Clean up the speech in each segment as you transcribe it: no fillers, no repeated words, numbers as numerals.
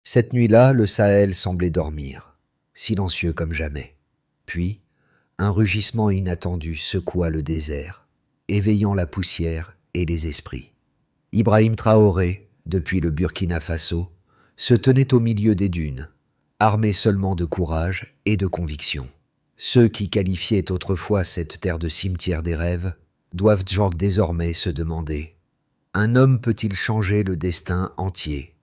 Cette nuit-là, le Sahel semblait dormir, silencieux comme jamais. Puis, un rugissement inattendu secoua le désert, éveillant la poussière et les esprits. Ibrahim Traoré, depuis le Burkina Faso, se tenait au milieu des dunes, armé seulement de courage et de conviction. Ceux qui qualifiaient autrefois cette terre de cimetière des rêves doivent désormais se demander: un homme peut-il changer le destin entier?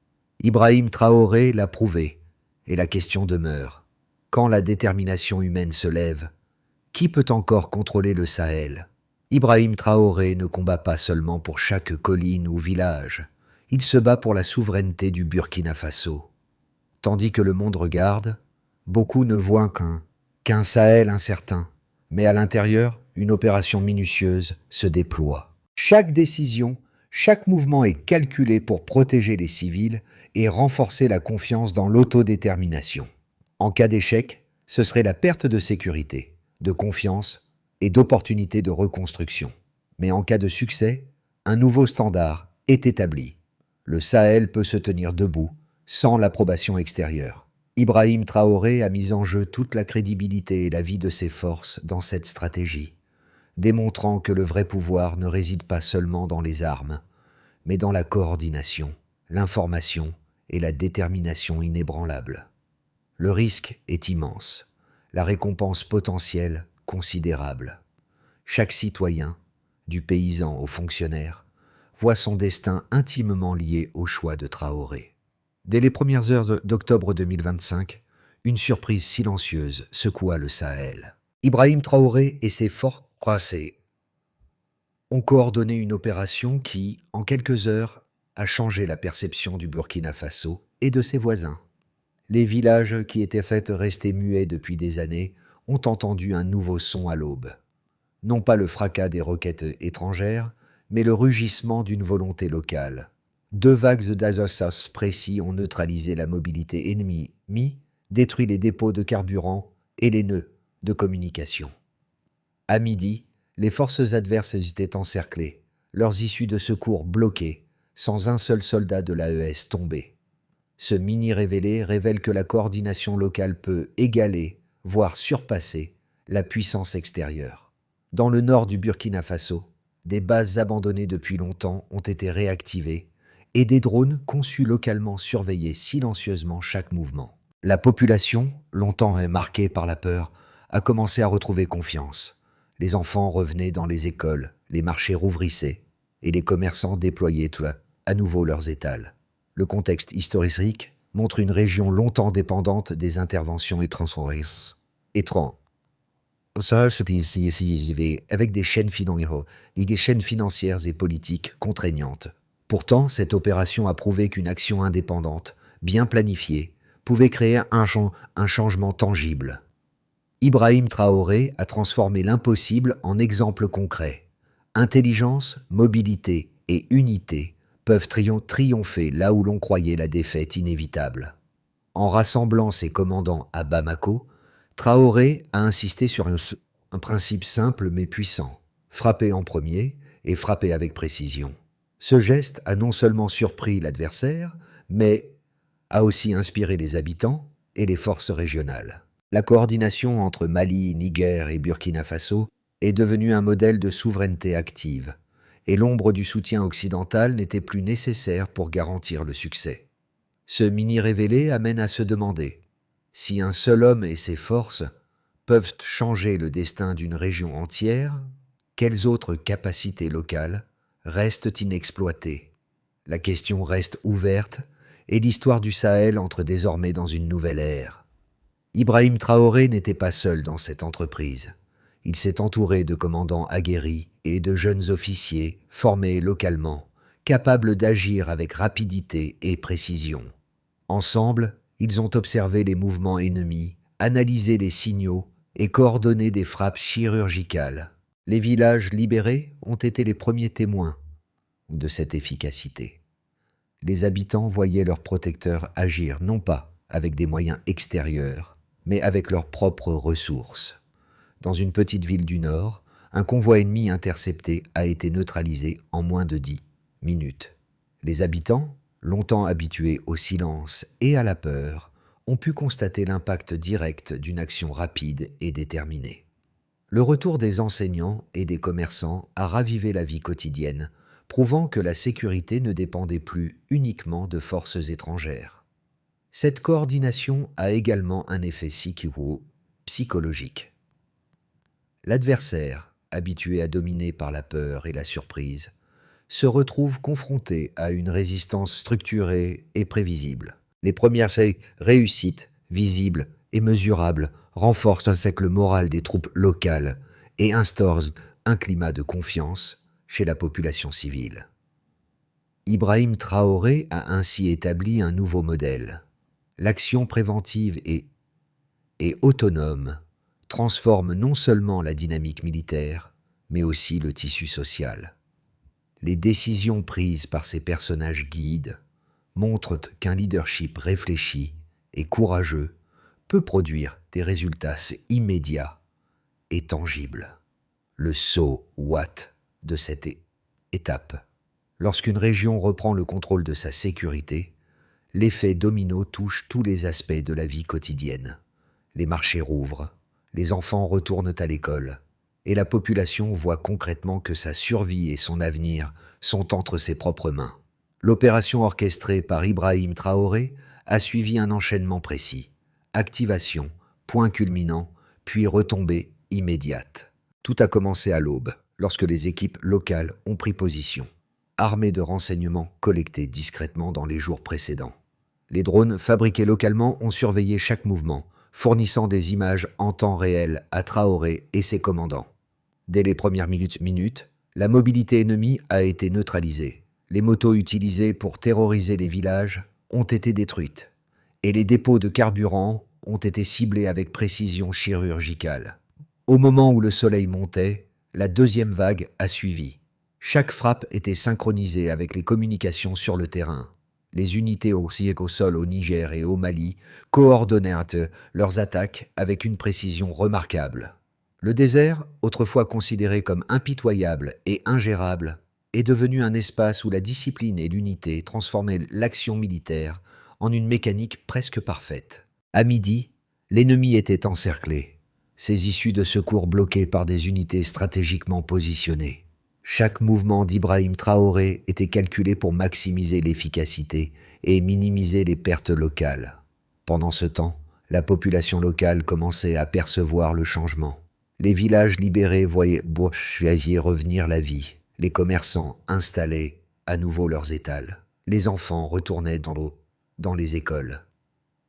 Ibrahim Traoré l'a prouvé, et la question demeure: quand la détermination humaine se lève, qui peut encore contrôler le Sahel? Ibrahim Traoré ne combat pas seulement pour chaque colline ou village, il se bat pour la souveraineté du Burkina Faso. Tandis que le monde regarde, beaucoup ne voient qu'un Sahel incertain, mais à l'intérieur, une opération minutieuse se déploie. Chaque décision, chaque mouvement est calculé pour protéger les civils et renforcer la confiance dans l'autodétermination. En cas d'échec, ce serait la perte de sécurité, de confiance et d'opportunités de reconstruction. Mais en cas de succès, un nouveau standard est établi. Le Sahel peut se tenir debout sans l'approbation extérieure. Ibrahim Traoré a mis en jeu toute la crédibilité et la vie de ses forces dans cette stratégie, démontrant que le vrai pouvoir ne réside pas seulement dans les armes, mais dans la coordination, l'information et la détermination inébranlable. Le risque est immense, la récompense potentielle considérable. Chaque citoyen, du paysan au fonctionnaire, voit son destin intimement lié au choix de Traoré. Dès les premières heures d'octobre 2025, une surprise silencieuse secoua le Sahel. Ibrahim Traoré et ses forces croisées ont coordonné une opération qui, en quelques heures, a changé la perception du Burkina Faso et de ses voisins. Les villages qui étaient restés muets depuis des années ont entendu un nouveau son à l'aube. Non pas le fracas des roquettes étrangères, mais le rugissement d'une volonté locale. 2 vagues d'azosas précis ont neutralisé la mobilité ennemie, détruit les dépôts de carburant et les nœuds de communication. À midi, les forces adverses étaient encerclées, leurs issues de secours bloquées, sans un seul soldat de l'AES tombé. Ce mini-révélé révèle que la coordination locale peut égaler, voire surpasser, la puissance extérieure. Dans le nord du Burkina Faso, des bases abandonnées depuis longtemps ont été réactivées et des drones conçus localement surveillaient silencieusement chaque mouvement. La population, longtemps marquée par la peur, a commencé à retrouver confiance. Les enfants revenaient dans les écoles, les marchés rouvrissaient et les commerçants déployaient à nouveau leurs étals. Le contexte historique montre une région longtemps dépendante des interventions étrangères, avec des chaînes financières et politiques contraignantes. Pourtant, cette opération a prouvé qu'une action indépendante, bien planifiée, pouvait créer un changement tangible. Ibrahim Traoré a transformé l'impossible en exemple concret. Intelligence, mobilité et unité peuvent triompher là où l'on croyait la défaite inévitable. En rassemblant ses commandants à Bamako, Traoré a insisté sur un principe simple mais puissant: frapper en premier et frapper avec précision. Ce geste a non seulement surpris l'adversaire, mais a aussi inspiré les habitants et les forces régionales. La coordination entre Mali, Niger et Burkina Faso est devenue un modèle de souveraineté active, et l'ombre du soutien occidental n'était plus nécessaire pour garantir le succès. Ce mini-révélé amène à se demander: si un seul homme et ses forces peuvent changer le destin d'une région entière, quelles autres capacités locales restent inexploitées? La question reste ouverte et l'histoire du Sahel entre désormais dans une nouvelle ère. Ibrahim Traoré n'était pas seul dans cette entreprise. Il s'est entouré de commandants aguerris et de jeunes officiers formés localement, capables d'agir avec rapidité et précision. Ensemble, ils ont observé les mouvements ennemis, analysé les signaux et coordonné des frappes chirurgicales. Les villages libérés ont été les premiers témoins de cette efficacité. Les habitants voyaient leurs protecteurs agir non pas avec des moyens extérieurs, mais avec leurs propres ressources. Dans une petite ville du Nord, un convoi ennemi intercepté a été neutralisé en moins de 10 minutes. Les habitants, longtemps habitués au silence et à la peur, ont pu constater l'impact direct d'une action rapide et déterminée. Le retour des enseignants et des commerçants a ravivé la vie quotidienne, prouvant que la sécurité ne dépendait plus uniquement de forces étrangères. Cette coordination a également un effet psychologique. L'adversaire, habitué à dominer par la peur et la surprise, se retrouve confronté à une résistance structurée et prévisible. Les premières réussites, visibles et mesurables, renforcent le moral des troupes locales et instaurent un climat de confiance chez la population civile. Ibrahim Traoré a ainsi établi un nouveau modèle. L'action préventive et autonome transforme non seulement la dynamique militaire, mais aussi le tissu social. Les décisions prises par ces personnages guides montrent qu'un leadership réfléchi et courageux peut produire des résultats immédiats et tangibles. Le so what de cette étape. Lorsqu'une région reprend le contrôle de sa sécurité, l'effet domino touche tous les aspects de la vie quotidienne. Les marchés rouvrent, les enfants retournent à l'école, et la population voit concrètement que sa survie et son avenir sont entre ses propres mains. L'opération orchestrée par Ibrahim Traoré a suivi un enchaînement précis. Activation, point culminant, puis retombée immédiate. Tout a commencé à l'aube, lorsque les équipes locales ont pris position, armées de renseignements collectés discrètement dans les jours précédents. Les drones fabriqués localement ont surveillé chaque mouvement, fournissant des images en temps réel à Traoré et ses commandants. Dès les premières minutes, la mobilité ennemie a été neutralisée. Les motos utilisées pour terroriser les villages ont été détruites, et les dépôts de carburant ont été ciblés avec précision chirurgicale. Au moment où le soleil montait, la deuxième vague a suivi. Chaque frappe était synchronisée avec les communications sur le terrain. Les unités au sol au Niger et au Mali coordonnèrent leurs attaques avec une précision remarquable. Le désert, autrefois considéré comme impitoyable et ingérable, est devenu un espace où la discipline et l'unité transformaient l'action militaire en une mécanique presque parfaite. À midi, l'ennemi était encerclé, ses issues de secours bloquées par des unités stratégiquement positionnées. Chaque mouvement d'Ibrahim Traoré était calculé pour maximiser l'efficacité et minimiser les pertes locales. Pendant ce temps, la population locale commençait à percevoir le changement. Les villages libérés voyaient bourgeoisie revenir la vie. Les commerçants installaient à nouveau leurs étals. Les enfants retournaient dans les écoles.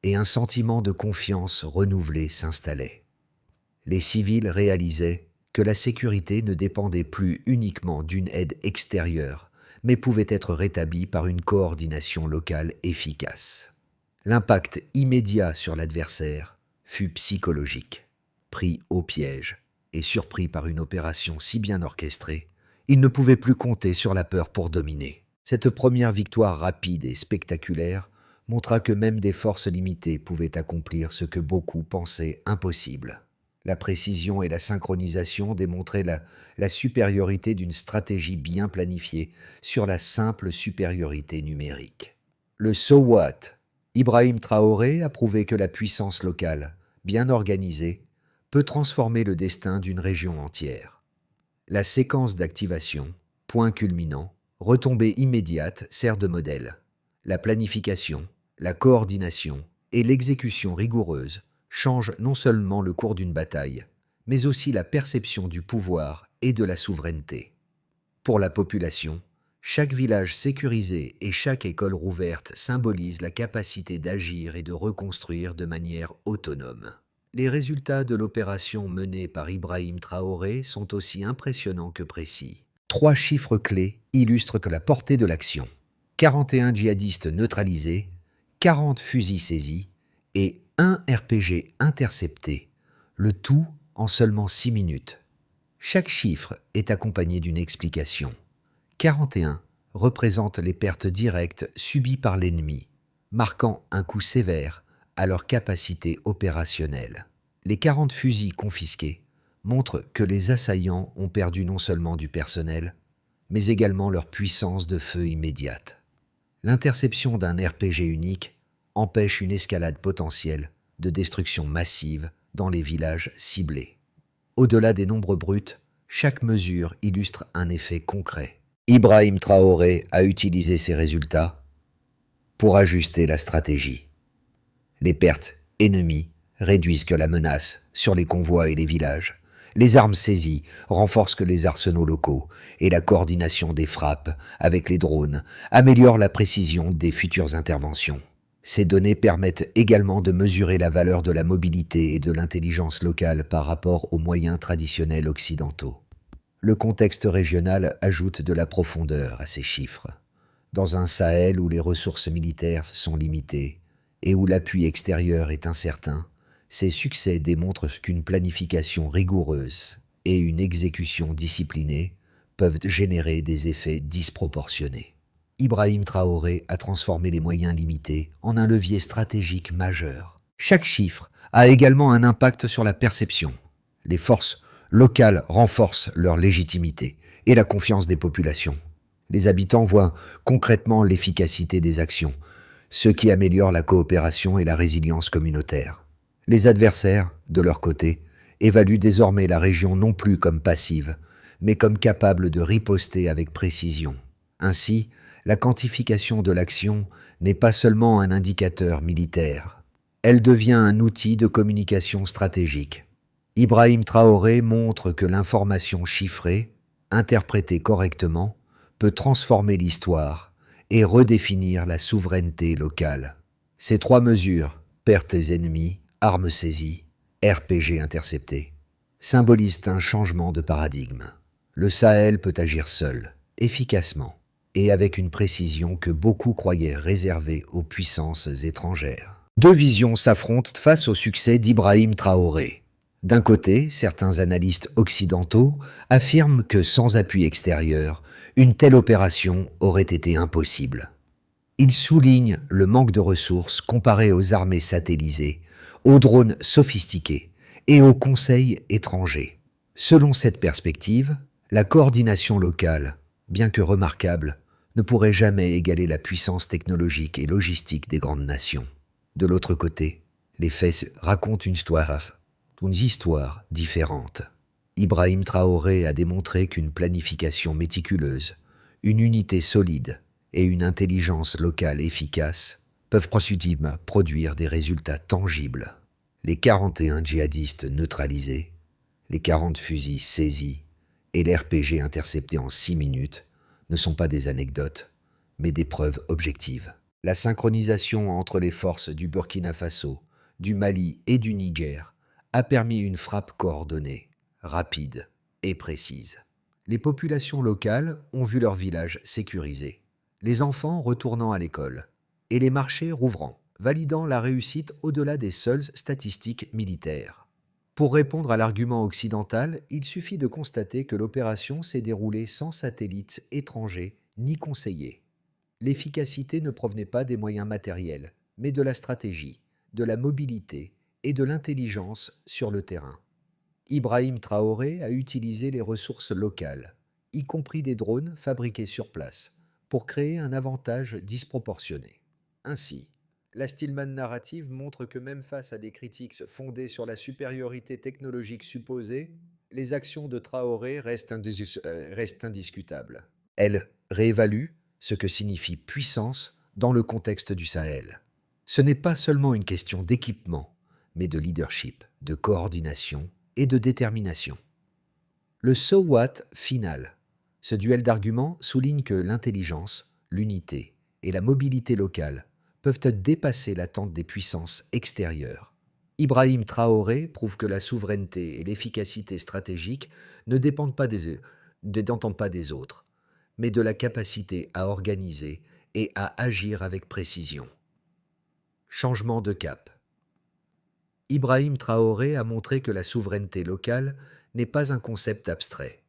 Et un sentiment de confiance renouvelé s'installait. Les civils réalisaient que la sécurité ne dépendait plus uniquement d'une aide extérieure, mais pouvait être rétablie par une coordination locale efficace. L'impact immédiat sur l'adversaire fut psychologique. Pris au piège et surpris par une opération si bien orchestrée, il ne pouvait plus compter sur la peur pour dominer. Cette première victoire rapide et spectaculaire montra que même des forces limitées pouvaient accomplir ce que beaucoup pensaient impossible. La précision et la synchronisation démontraient la supériorité d'une stratégie bien planifiée sur la simple supériorité numérique. Le so what? Ibrahim Traoré a prouvé que la puissance locale, bien organisée, peut transformer le destin d'une région entière. La séquence d'activation, point culminant, retombée immédiate sert de modèle. La planification, la coordination et l'exécution rigoureuse changent non seulement le cours d'une bataille, mais aussi la perception du pouvoir et de la souveraineté. Pour la population, chaque village sécurisé et chaque école rouverte symbolisent la capacité d'agir et de reconstruire de manière autonome. Les résultats de l'opération menée par Ibrahim Traoré sont aussi impressionnants que précis. 3 chiffres clés illustrent que la portée de l'action. 41 djihadistes neutralisés, 40 fusils saisis et 1 RPG intercepté, le tout en seulement 6 minutes. Chaque chiffre est accompagné d'une explication. 41 représente les pertes directes subies par l'ennemi, marquant un coup sévère à leur capacité opérationnelle. Les 40 fusils confisqués montrent que les assaillants ont perdu non seulement du personnel, mais également leur puissance de feu immédiate. L'interception d'un RPG unique empêche une escalade potentielle de destruction massive dans les villages ciblés. Au-delà des nombres bruts, chaque mesure illustre un effet concret. Ibrahim Traoré a utilisé ces résultats pour ajuster la stratégie. Les pertes ennemies réduisent que la menace sur les convois et les villages. Les armes saisies renforcent que les arsenaux locaux et la coordination des frappes avec les drones améliorent la précision des futures interventions. Ces données permettent également de mesurer la valeur de la mobilité et de l'intelligence locale par rapport aux moyens traditionnels occidentaux. Le contexte régional ajoute de la profondeur à ces chiffres. Dans un Sahel où les ressources militaires sont limitées et où l'appui extérieur est incertain, ces succès démontrent qu'une planification rigoureuse et une exécution disciplinée peuvent générer des effets disproportionnés. Ibrahim Traoré a transformé les moyens limités en un levier stratégique majeur. Chaque chiffre a également un impact sur la perception. Les forces locales renforcent leur légitimité et la confiance des populations. Les habitants voient concrètement l'efficacité des actions, ce qui améliore la coopération et la résilience communautaire. Les adversaires, de leur côté, évaluent désormais la région non plus comme passive, mais comme capable de riposter avec précision. Ainsi, la quantification de l'action n'est pas seulement un indicateur militaire. Elle devient un outil de communication stratégique. Ibrahim Traoré montre que l'information chiffrée, interprétée correctement, peut transformer l'histoire et redéfinir la souveraineté locale. Ces trois mesures, pertes ennemies, armes saisies, RPG interceptés, symbolisent un changement de paradigme. Le Sahel peut agir seul, efficacement, et avec une précision que beaucoup croyaient réservée aux puissances étrangères. Deux visions s'affrontent face au succès d'Ibrahim Traoré. D'un côté, certains analystes occidentaux affirment que sans appui extérieur, une telle opération aurait été impossible. Ils soulignent le manque de ressources comparé aux armées satellisées, aux drones sophistiqués et aux conseils étrangers. Selon cette perspective, la coordination locale, bien que remarquable, ne pourrait jamais égaler la puissance technologique et logistique des grandes nations. De l'autre côté, les faits racontent une histoire différente. Ibrahim Traoré a démontré qu'une planification méticuleuse, une unité solide et une intelligence locale efficace peuvent produire des résultats tangibles. Les 41 djihadistes neutralisés, les 40 fusils saisis et l'RPG intercepté en 6 minutes ne sont pas des anecdotes, mais des preuves objectives. La synchronisation entre les forces du Burkina Faso, du Mali et du Niger a permis une frappe coordonnée, rapide et précise. Les populations locales ont vu leur village sécurisé, les enfants retournant à l'école et les marchés rouvrant, validant la réussite au-delà des seules statistiques militaires. Pour répondre à l'argument occidental, il suffit de constater que l'opération s'est déroulée sans satellites étrangers ni conseillers. L'efficacité ne provenait pas des moyens matériels, mais de la stratégie, de la mobilité et de l'intelligence sur le terrain. Ibrahim Traoré a utilisé les ressources locales, y compris des drones fabriqués sur place, pour créer un avantage disproportionné. Ainsi, la Stillman narrative montre que même face à des critiques fondées sur la supériorité technologique supposée, les actions de Traoré restent indiscutables. Elle réévalue ce que signifie puissance dans le contexte du Sahel. Ce n'est pas seulement une question d'équipement, mais de leadership, de coordination et de détermination. Le so what final. Ce duel d'arguments souligne que l'intelligence, l'unité et la mobilité locale peuvent dépasser l'attente des puissances extérieures. Ibrahim Traoré prouve que la souveraineté et l'efficacité stratégique ne dépendent pas des autres, mais de la capacité à organiser et à agir avec précision. Changement de cap. Ibrahim Traoré a montré que la souveraineté locale n'est pas un concept abstrait.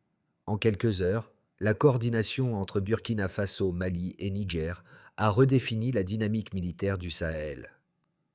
En quelques heures, la coordination entre Burkina Faso, Mali et Niger a redéfini la dynamique militaire du Sahel.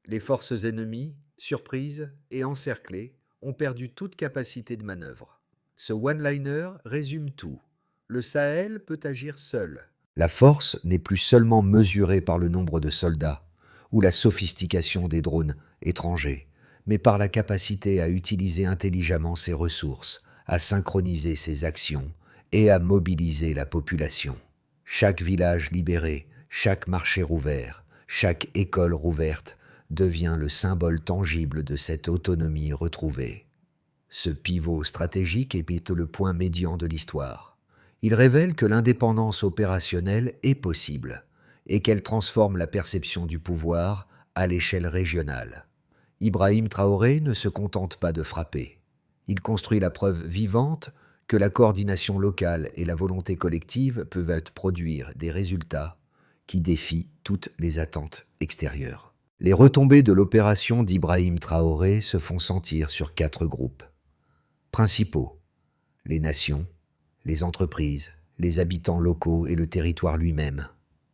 Les forces ennemies, surprises et encerclées, ont perdu toute capacité de manœuvre. Ce one-liner résume tout. Le Sahel peut agir seul, La force n'est plus seulement mesurée par le nombre de soldats ou la sophistication des drones étrangers, mais par la capacité à utiliser intelligemment ses ressources, à synchroniser ses actions et à mobiliser la population. Chaque village libéré, chaque marché rouvert, chaque école rouverte devient le symbole tangible de cette autonomie retrouvée. Ce pivot stratégique est le point médian de l'histoire. Il révèle que l'indépendance opérationnelle est possible et qu'elle transforme la perception du pouvoir à l'échelle régionale. Ibrahim Traoré ne se contente pas de frapper. Il construit la preuve vivante que la coordination locale et la volonté collective peuvent produire des résultats qui défient toutes les attentes extérieures. Les retombées de l'opération d'Ibrahim Traoré se font sentir sur 4 groupes principaux: les nations, les entreprises, les habitants locaux et le territoire lui-même.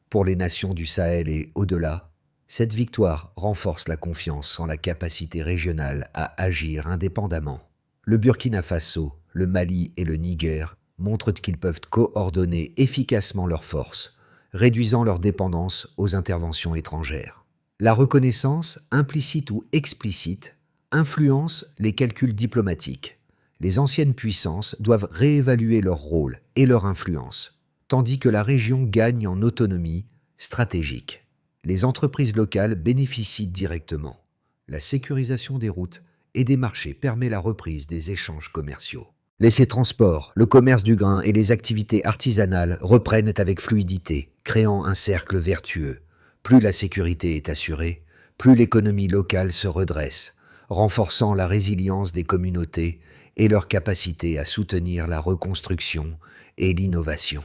Pour les nations du Sahel et au-delà, cette victoire renforce la confiance en la capacité régionale à agir indépendamment. Le Burkina Faso, le Mali et le Niger montrent qu'ils peuvent coordonner efficacement leurs forces, réduisant leur dépendance aux interventions étrangères. La reconnaissance, implicite ou explicite, influence les calculs diplomatiques. Les anciennes puissances doivent réévaluer leur rôle et leur influence, tandis que la région gagne en autonomie stratégique. Les entreprises locales bénéficient directement. La sécurisation des routes et des marchés permet la reprise des échanges commerciaux. Les transports, le commerce du grain et les activités artisanales reprennent avec fluidité, créant un cercle vertueux. Plus la sécurité est assurée, plus l'économie locale se redresse, renforçant la résilience des communautés et leur capacité à soutenir la reconstruction et l'innovation.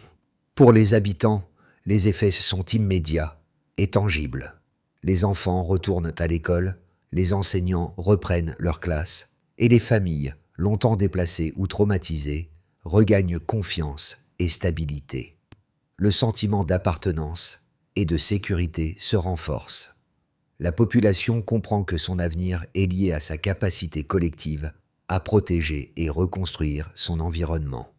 Pour les habitants, les effets sont immédiats et tangibles. Les enfants retournent à l'école, les enseignants reprennent leurs classes et les familles, longtemps déplacées ou traumatisées, regagnent confiance et stabilité. Le sentiment d'appartenance et de sécurité se renforce. La population comprend que son avenir est lié à sa capacité collective à protéger et reconstruire son environnement.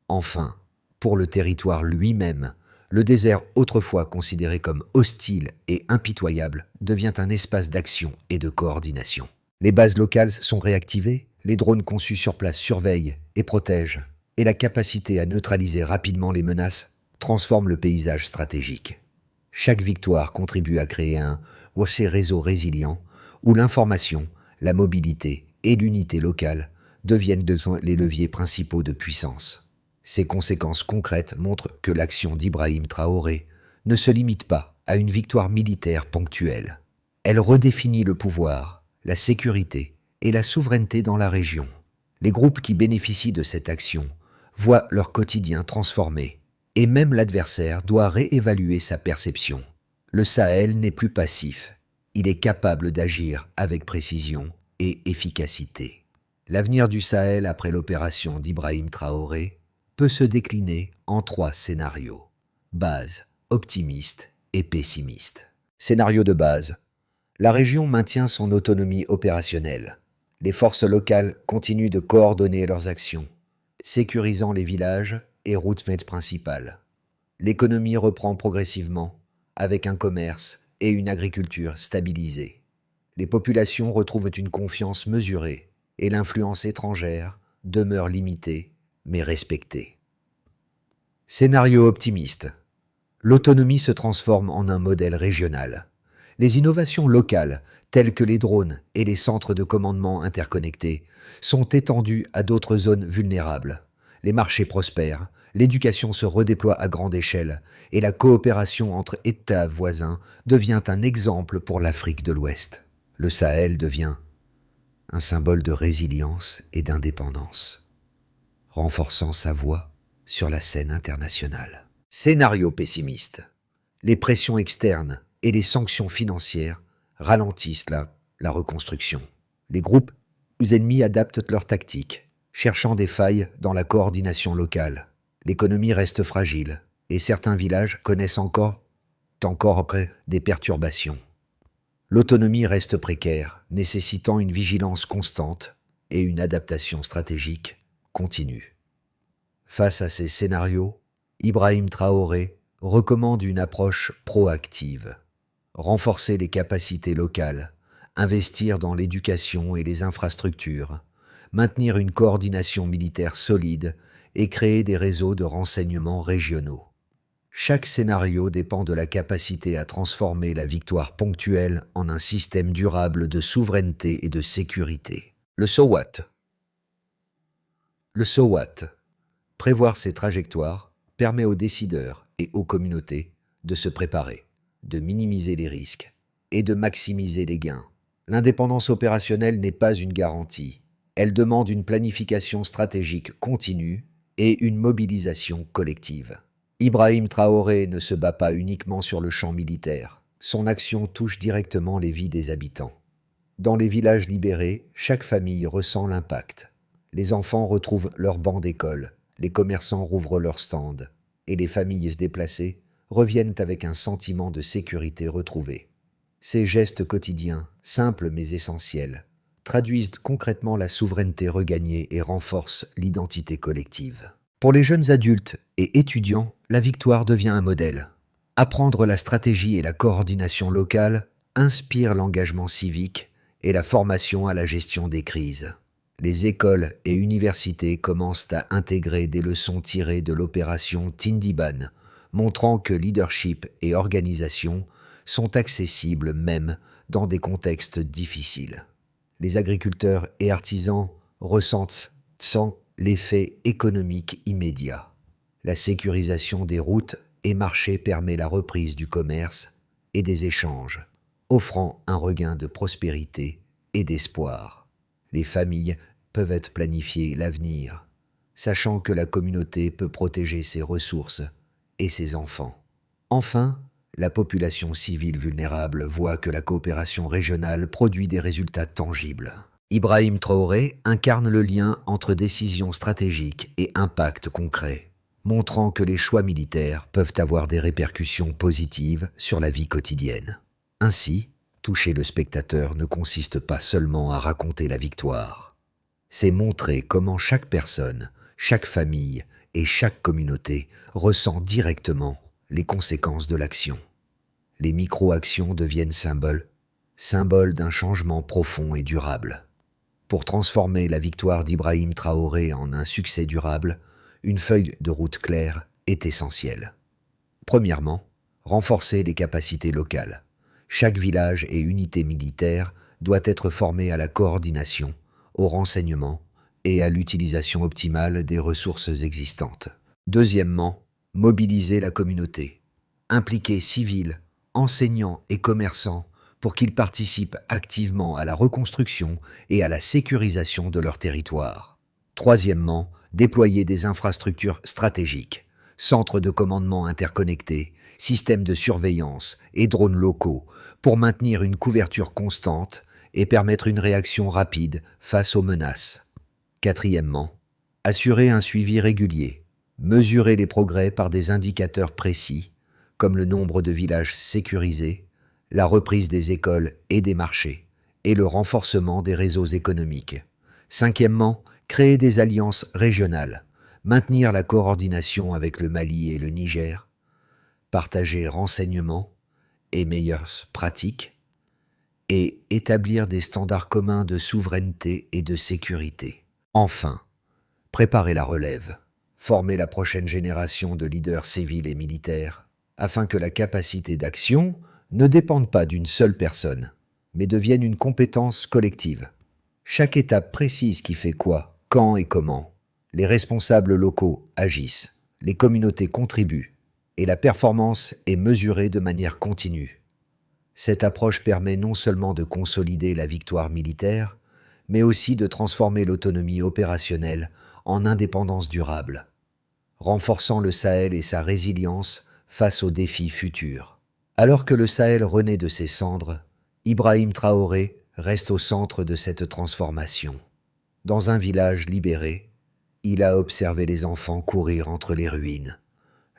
Enfin, pour le territoire lui-même, le désert autrefois considéré comme hostile et impitoyable devient un espace d'action et de coordination. Les bases locales sont réactivées, les drones conçus sur place surveillent et protègent, et la capacité à neutraliser rapidement les menaces transforme le paysage stratégique. Chaque victoire contribue à créer un réseau résilient où l'information, la mobilité et l'unité locale deviennent les leviers principaux de puissance. Ces conséquences concrètes montrent que l'action d'Ibrahim Traoré ne se limite pas à une victoire militaire ponctuelle. Elle redéfinit le pouvoir, la sécurité et la souveraineté dans la région. Les groupes qui bénéficient de cette action voient leur quotidien transformé, et même l'adversaire doit réévaluer sa perception. Le Sahel n'est plus passif, il est capable d'agir avec précision et efficacité. L'avenir du Sahel après l'opération d'Ibrahim Traoré peut se décliner en 3 scénarios: base, optimiste et pessimiste. Scénario de base: la région maintient son autonomie opérationnelle. Les forces locales continuent de coordonner leurs actions, sécurisant les villages et routes principales. L'économie reprend progressivement, avec un commerce et une agriculture stabilisés. Les populations retrouvent une confiance mesurée et l'influence étrangère demeure limitée mais respectée. Scénario optimiste. L'autonomie se transforme en un modèle régional. Les innovations locales, telles que les drones et les centres de commandement interconnectés, sont étendues à d'autres zones vulnérables. Les marchés prospèrent, l'éducation se redéploie à grande échelle et la coopération entre États voisins devient un exemple pour l'Afrique de l'Ouest. Le Sahel devient un symbole de résilience et d'indépendance, renforçant sa voix sur la scène internationale. Scénario pessimiste. Les pressions externes et les sanctions financières ralentissent la reconstruction. Les groupes ennemis adaptent leurs tactiques, cherchant des failles dans la coordination locale. L'économie reste fragile et certains villages connaissent encore des perturbations. L'autonomie reste précaire, nécessitant une vigilance constante et une adaptation stratégique continue. Face à ces scénarios, Ibrahim Traoré recommande une approche proactive. Renforcer les capacités locales, investir dans l'éducation et les infrastructures, maintenir une coordination militaire solide et créer des réseaux de renseignement régionaux. Chaque scénario dépend de la capacité à transformer la victoire ponctuelle en un système durable de souveraineté et de sécurité. Le so what? Le so what? Prévoir ces trajectoires permet aux décideurs et aux communautés de se préparer, de minimiser les risques et de maximiser les gains. L'indépendance opérationnelle n'est pas une garantie. Elle demande une planification stratégique continue et une mobilisation collective. Ibrahim Traoré ne se bat pas uniquement sur le champ militaire. Son action touche directement les vies des habitants. Dans les villages libérés, chaque famille ressent l'impact. Les enfants retrouvent leur banc d'école, les commerçants rouvrent leurs stands, et les familles déplacées reviennent avec un sentiment de sécurité retrouvé. Ces gestes quotidiens, simples mais essentiels, traduisent concrètement la souveraineté regagnée et renforcent l'identité collective. Pour les jeunes adultes et étudiants, la victoire devient un modèle. Apprendre la stratégie et la coordination locale inspire l'engagement civique et la formation à la gestion des crises. Les écoles et universités commencent à intégrer des leçons tirées de l'opération Tindiban, montrant que leadership et organisation sont accessibles même dans des contextes difficiles. Les agriculteurs et artisans ressentent sans l'effet économique immédiat. La sécurisation des routes et marchés permet la reprise du commerce et des échanges, offrant un regain de prospérité et d'espoir. Les familles peuvent être planifiées l'avenir, sachant que la communauté peut protéger ses ressources et ses enfants. Enfin, la population civile vulnérable voit que la coopération régionale produit des résultats tangibles. Ibrahim Traoré incarne le lien entre décisions stratégiques et impact concret, montrant que les choix militaires peuvent avoir des répercussions positives sur la vie quotidienne. Ainsi, toucher le spectateur ne consiste pas seulement à raconter la victoire. C'est montrer comment chaque personne, chaque famille et chaque communauté ressent directement les conséquences de l'action. Les micro-actions deviennent symboles d'un changement profond et durable. Pour transformer la victoire d'Ibrahim Traoré en un succès durable, une feuille de route claire est essentielle. Premièrement, renforcer les capacités locales. Chaque village et unité militaire doit être formé à la coordination, au renseignement et à l'utilisation optimale des ressources existantes. Deuxièmement, mobiliser la communauté. Impliquer civils, enseignants et commerçants pour qu'ils participent activement à la reconstruction et à la sécurisation de leur territoire. Troisièmement, déployer des infrastructures stratégiques, centres de commandement interconnectés, systèmes de surveillance et drones locaux pour maintenir une couverture constante et permettre une réaction rapide face aux menaces. Quatrièmement, assurer un suivi régulier, mesurer les progrès par des indicateurs précis, comme le nombre de villages sécurisés, la reprise des écoles et des marchés, et le renforcement des réseaux économiques. Cinquièmement, créer des alliances régionales, maintenir la coordination avec le Mali et le Niger, partager renseignements et meilleures pratiques, et établir des standards communs de souveraineté et de sécurité. Enfin, préparer la relève, former la prochaine génération de leaders civils et militaires, afin que la capacité d'action ne dépende pas d'une seule personne, mais devienne une compétence collective. Chaque étape précise qui fait quoi, quand et comment. Les responsables locaux agissent, les communautés contribuent, et la performance est mesurée de manière continue. Cette approche permet non seulement de consolider la victoire militaire, mais aussi de transformer l'autonomie opérationnelle en indépendance durable, renforçant le Sahel et sa résilience face aux défis futurs. Alors que le Sahel renaît de ses cendres, Ibrahim Traoré reste au centre de cette transformation. Dans un village libéré, il a observé les enfants courir entre les ruines,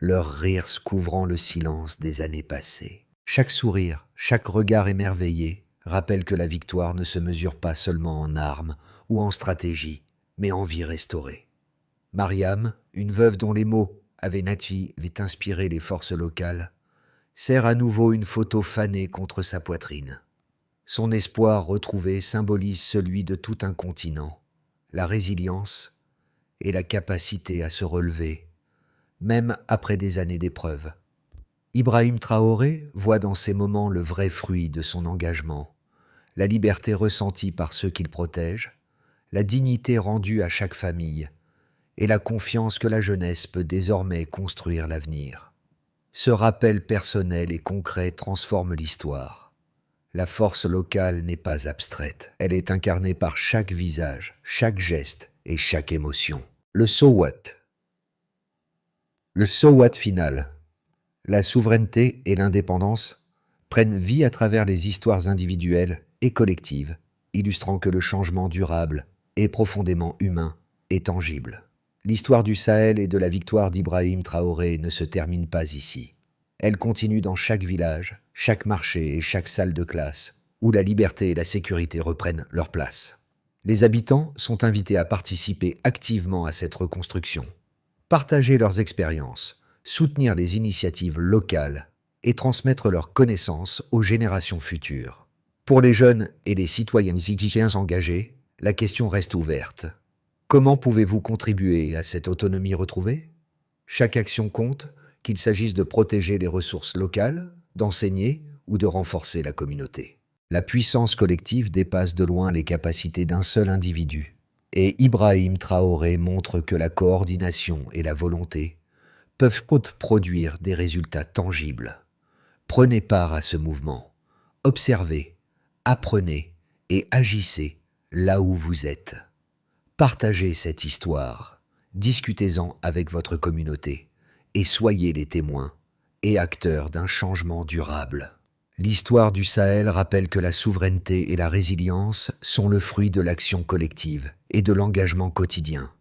leurs rires couvrant le silence des années passées. Chaque sourire, chaque regard émerveillé rappelle que la victoire ne se mesure pas seulement en armes ou en stratégie, mais en vie restaurée. Mariam, une veuve dont les mots avait inspiré les forces locales, serre à nouveau une photo fanée contre sa poitrine. Son espoir retrouvé symbolise celui de tout un continent, la résilience et la capacité à se relever, même après des années d'épreuves. Ibrahim Traoré voit dans ces moments le vrai fruit de son engagement, la liberté ressentie par ceux qu'il protège, la dignité rendue à chaque famille et la confiance que la jeunesse peut désormais construire l'avenir. Ce rappel personnel et concret transforme l'histoire. La force locale n'est pas abstraite, elle est incarnée par chaque visage, chaque geste et chaque émotion. Le so what. Le so what final. La souveraineté et l'indépendance prennent vie à travers les histoires individuelles et collectives, illustrant que le changement durable est profondément humain et tangible. L'histoire du Sahel et de la victoire d'Ibrahim Traoré ne se termine pas ici. Elle continue dans chaque village, chaque marché et chaque salle de classe, où la liberté et la sécurité reprennent leur place. Les habitants sont invités à participer activement à cette reconstruction, partager leurs expériences, soutenir les initiatives locales et transmettre leurs connaissances aux générations futures. Pour les jeunes et les citoyens engagés, la question reste ouverte. Comment pouvez-vous contribuer à cette autonomie retrouvée? Chaque action compte, qu'il s'agisse de protéger les ressources locales, d'enseigner ou de renforcer la communauté. La puissance collective dépasse de loin les capacités d'un seul individu. Et Ibrahim Traoré montre que la coordination et la volonté peuvent produire des résultats tangibles. Prenez part à ce mouvement. Observez, apprenez et agissez là où vous êtes. Partagez cette histoire, discutez-en avec votre communauté et soyez les témoins et acteurs d'un changement durable. L'histoire du Sahel rappelle que la souveraineté et la résilience sont le fruit de l'action collective et de l'engagement quotidien.